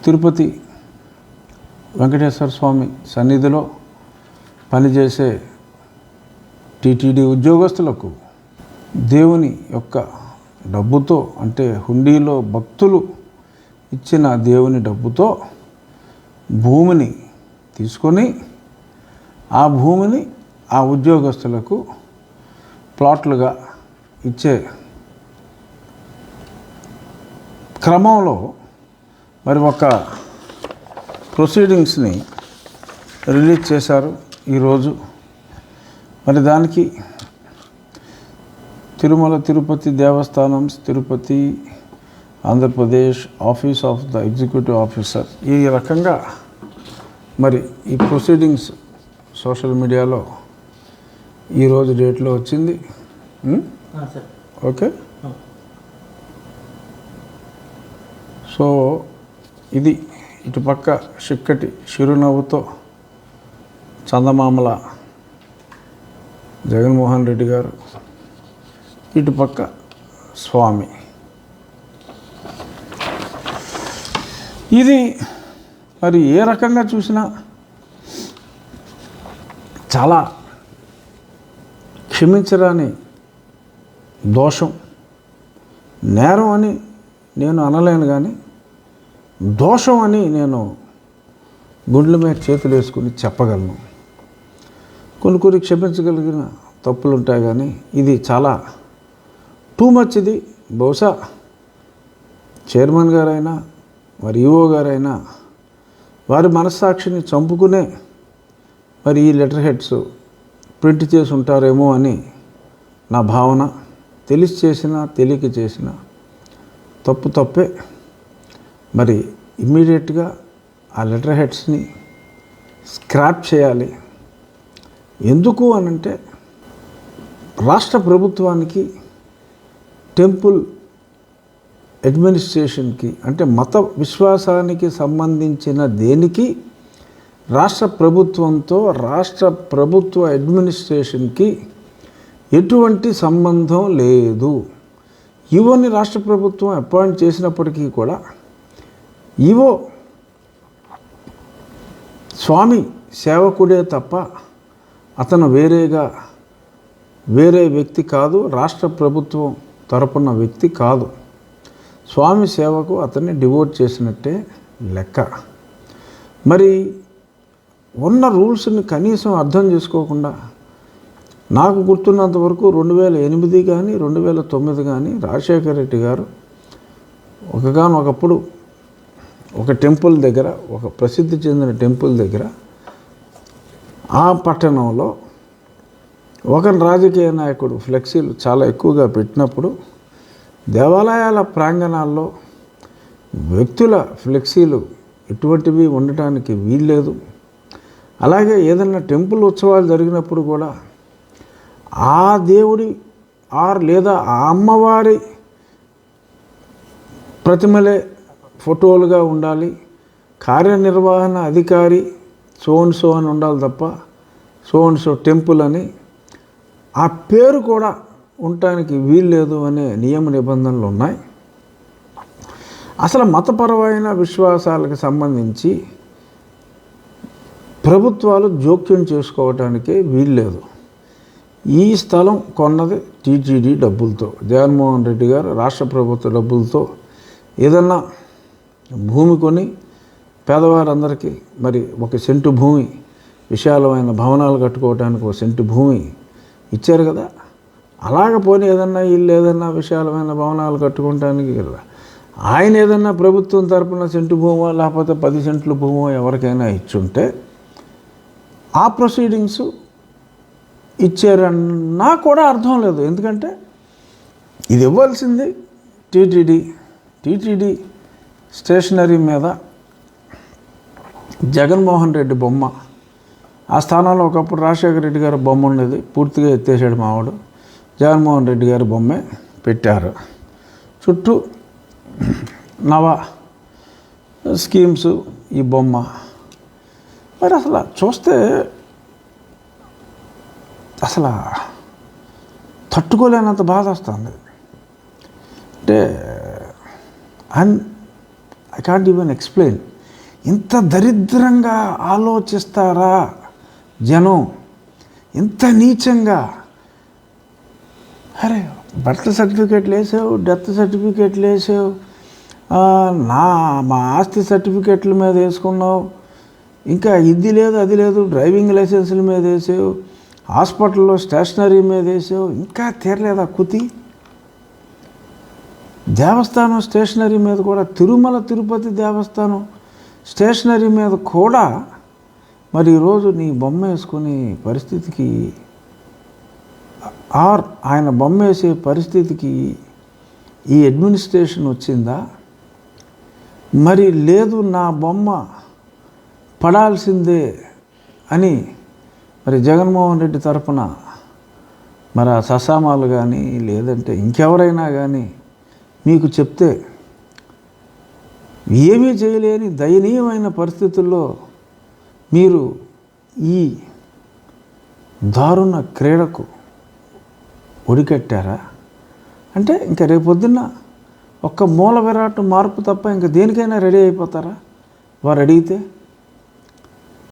తిరుపతి వెంకటేశ్వర స్వామి సన్నిధిలో పనిచేసే టీటీడీ ఉద్యోగస్తులకు దేవుని యొక్క డబ్బుతో, అంటే హుండీలో భక్తులు ఇచ్చిన దేవుని డబ్బుతో భూమిని తీసుకొని ఆ భూమిని ఆ ఉద్యోగస్తులకు ప్లాట్లుగా ఇచ్చే క్రమంలో మరి ఒక ప్రొసీడింగ్స్ని రిలీజ్ చేశారు ఈరోజు. మరి దానికి తిరుమల తిరుపతి దేవస్థానం, Tirupati, Andhra Pradesh office of the executive officer, ఈ రకంగా మరి ఈ ప్రొసీడింగ్స్ సోషల్ మీడియాలో ఈరోజు డేట్లో వచ్చింది. ఓకే, సో ఇది ఇటుపక్క చిక్కటి చిరునవ్వుతో చందమామల జగన్మోహన్ రెడ్డి గారు, ఇటుపక్క స్వామి. ఇది మరి ఏ రకంగా చూసినా చాలా క్షమించరాని దోషం. నేరం అని నేను అనలేను, కానీ దోషం అని నేను గుండెల మీద చేతులు వేసుకుని చెప్పగలను. కొన్ని క్షమించగలిగిన తప్పులు ఉంటాయి, కానీ ఇది చాలా టూ మచ్. ఇది బహుశా చైర్మన్ గారైనా మరి ఈఓ గారైనా వారి మనస్సాక్షిని చంపుకునే మరి ఈ లెటర్ హెడ్స్ ప్రింట్ చేసి ఉంటారేమో అని నా భావన. తెలిసి చేసినా తెలియక చేసిన తప్పే. మరి ఇమ్మీడియట్గా ఆ లెటర్ హెడ్స్ని స్క్రాప్ చేయాలి. ఎందుకు అనంటే రాష్ట్ర ప్రభుత్వానికి, టెంపుల్ అడ్మినిస్ట్రేషన్కి, అంటే మత విశ్వాసానికి సంబంధించిన దేనికి రాష్ట్ర ప్రభుత్వంతో, రాష్ట్ర ప్రభుత్వ అడ్మినిస్ట్రేషన్కి ఎటువంటి సంబంధం లేదు. ఈవోని రాష్ట్ర ప్రభుత్వం అపాయింట్ చేసినప్పటికీ కూడా ఈవో స్వామి సేవకుడే తప్ప అతను వేరే వ్యక్తి కాదు, రాష్ట్ర ప్రభుత్వం తరపున వ్యక్తి కాదు. స్వామి సేవకు అతన్ని డివోట్ చేసినట్టే లెక్క. మరి ఉన్న రూల్స్ని కనీసం అర్థం చేసుకోకుండా, నాకు గుర్తున్నంత వరకు 2008 కానీ 2009 కానీ రాజశేఖర రెడ్డి గారు ఒకప్పుడు ఒక టెంపుల్ దగ్గర, ఒక ప్రసిద్ధి చెందిన టెంపుల్ దగ్గర, ఆ పట్టణంలో ఒక రాజకీయ నాయకుడు ఫ్లెక్సీలు చాలా ఎక్కువగా పెట్టినప్పుడు దేవాలయాల ప్రాంగణాల్లో వ్యక్తుల ఫ్లెక్సీలు ఎటువంటివి ఉండటానికి వీల్లేదు. అలాగే ఏదైనా టెంపుల్ ఉత్సవాలు జరిగినప్పుడు కూడా ఆ దేవుడి లేదా ఆ అమ్మవారి ప్రతిమలే ఫోటోలుగా ఉండాలి. కార్యనిర్వహణ అధికారి సో అని ఉండాలి తప్ప సో టెంపుల్ అని ఆ పేరు కూడా ఉండటానికి వీల్లేదు అనే నియమ నిబంధనలు ఉన్నాయి. అసలు మతపరమైన విశ్వాసాలకు సంబంధించి ప్రభుత్వాలు జోక్యం చేసుకోవటానికే వీల్లేదు. ఈ స్థలం కొన్నది టీటీడీ డబ్బులతో, జగన్మోహన్ రెడ్డి గారు రాష్ట్ర ప్రభుత్వ డబ్బులతో ఏదన్నా భూమి కొని పేదవారందరికీ మరి 1 సెంటు భూమి, విశాలమైన భవనాలు కట్టుకోవడానికి 1 సెంటు భూమి ఇచ్చారు కదా. అలాగ పోనీ ఏదన్నా ఇల్లు, ఏదన్నా విశాలమైన భవనాలు కట్టుకోవటానికి ఆయన ఏదన్నా ప్రభుత్వం తరపున సెంటు భూమో లేకపోతే 10 సెంట్ల భూమో ఎవరికైనా ఇచ్చుంటే ఆ ప్రొసీడింగ్స్ ఇచ్చారన్నా కూడా అర్థం లేదు. ఎందుకంటే ఇది ఇవ్వాల్సింది టీటీడీ స్టేషనరీ మీద జగన్మోహన్ రెడ్డి బొమ్మ, ఆ స్థానంలో ఒకప్పుడు రాజశేఖర రెడ్డి గారి బొమ్మ ఉండేది, పూర్తిగా ఎత్తేసాడు మావాడు. జగన్మోహన్ రెడ్డి గారి బొమ్మే పెట్టారు. చుట్టూ నవ స్కీమ్స్, ఈ బొమ్మ. మరి అసలు చూస్తే అసలు తట్టుకోలేనంత బాధ వస్తుంది. అంటే ఐ కాంట్ ఈవెన్ ఎక్స్ప్లెయిన్. ఇంత దరిద్రంగా ఆలోచిస్తారా జనం? ఇంత నీచంగా? అరే, బర్త్ సర్టిఫికేట్లు వేసావు, డెత్ సర్టిఫికేట్లు వేసావు, మా ఆస్తి సర్టిఫికేట్ల మీద వేసుకున్నావు, ఇంకా ఇది లేదు అది లేదు, డ్రైవింగ్ లైసెన్సుల మీద వేసావు, హాస్పిటల్లో స్టేషనరీ మీద వేసావు, ఇంకా తీరలేదా కుతి? దేవస్థానం స్టేషనరీ మీద కూడా, తిరుమల తిరుపతి దేవస్థానం స్టేషనరీ మీద కూడా మరి ఈరోజు నీ బొమ్మ వేసుకునే పరిస్థితికి, ఆయన బొమ్మ వేసే పరిస్థితికి ఈ అడ్మినిస్ట్రేషన్ వచ్చిందా? మరి లేదు, నా బొమ్మ పడాల్సిందే అని మరి జగన్మోహన్ రెడ్డి తరపున మరి ఆ ససామాలు కానీ లేదంటే ఇంకెవరైనా కానీ మీకు చెప్తే ఏమీ చేయలేని దయనీయమైన పరిస్థితుల్లో మీరు ఈ దారుణ క్రీడకు ఒడికట్టారా? అంటే ఇంకా రేపొద్దున్న ఒక్క మూల విరాట్ మార్పు తప్ప ఇంకా దేనికైనా రెడీ అయిపోతారా వారు అడిగితే?